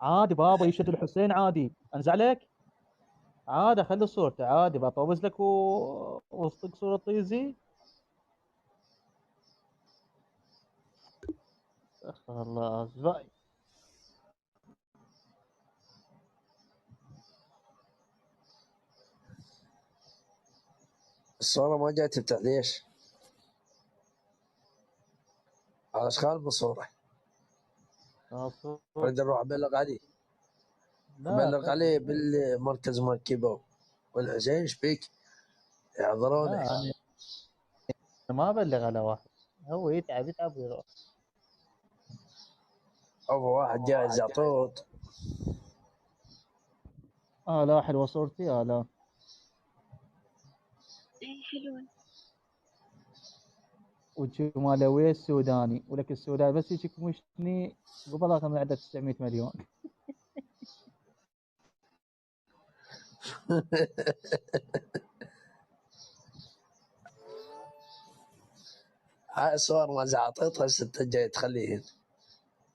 عادي بابا يشهد الحسين عادي، انزع عليك عادي، خلي صورته عادي، بطوز لك وسطك صورة طيزي. استغفر الله زباي. الصورة ما جات بتاع ليش؟ على اشغال بصورة. اريد اروح ابلغ علي، ابلغ عليه بالمركز مال كيبو والحسين. ايش بيك؟ يحضرونه. لا أنا ما ابلغ على واحد، هو يتعب ويروح. ابو واحد جاهز يعطوط. لا حلوة صورتي لا. اي حلوة. وجمالوي السوداني، ولك السوداني بس يجيك مشتني قبل اخر من عدد 900 مليون. هاي صور ما زعطيتها ستة جاي تخليه.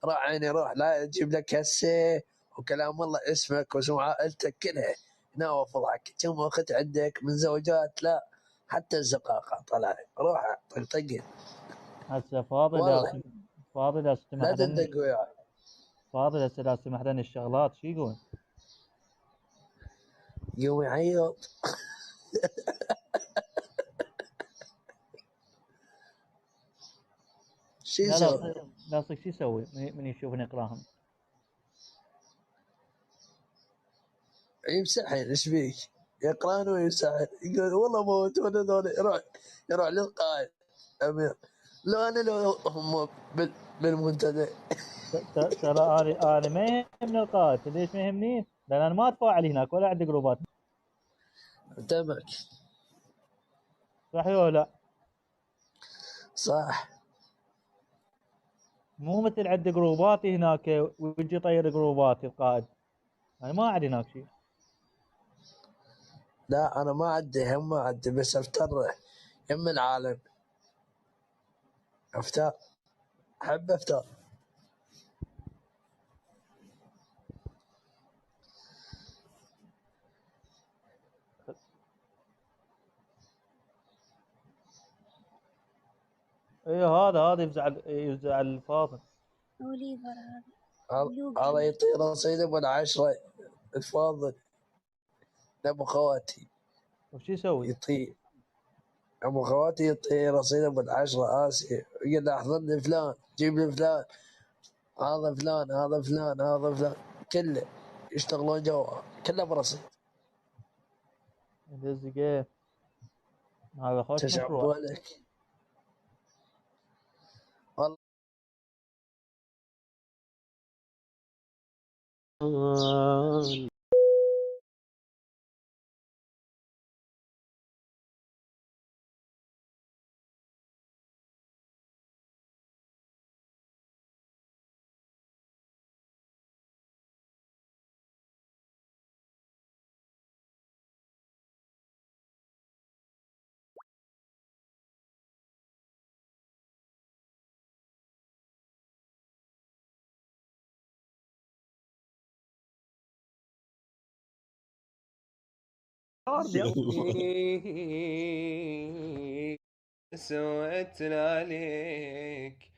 روح عيني روح، لا تجيب لك هسه وكلام الله اسمك واسم عائلتك كلها هنا وفضحك. كم اخت عندك من زوجات؟ لا حتى الزقاقة طلع. روح طقطقين. هسه فاضل فاضل لا استمح تدق وياي. فاضل هسه لا سمح لنا الشغلات شو يقول؟ يوم يعيط. شو يسوي؟ لا شو يسوي من يشوفني اقراهم؟ يمسحين. ايش بيك؟ يقران ويمسحين. يقول والله موتونا ذولي. يروح للقائد امير. لو انا لو هم بالمنتدى. ترى انا ما يهمني القائد، ليش ما يهمني؟ لان انا ما اتفاعل هناك ولا عندي جروبات. تمك. صح ولا لا؟ صح. مو مثل عندي جروباتي هناك ويجي يطير جروباتي القائد. انا ما عندي هناك شيء. لا انا ما عندي، هم ما عندي، بس افتر يم العالم. افتر، احب افتر. ايه هذا يفزع الفاضل. اوليفر هذا. هذا يطير رصيد ابو العشرة الفاضل ابو خواتي. وش يسوي؟ يطير ابو خواتي، يطير رصيد ابو العشرة اسي. يقول له احضر لي فلان، جيب لي فلان، هذا فلان هذا فلان هذا فلان، كله يشتغلون جوا كله برصيد. يدز كيف؟ هذا خوش تشعب مشروع. لك والله. سويتنا عليك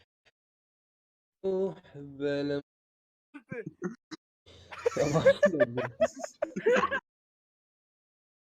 روح بلا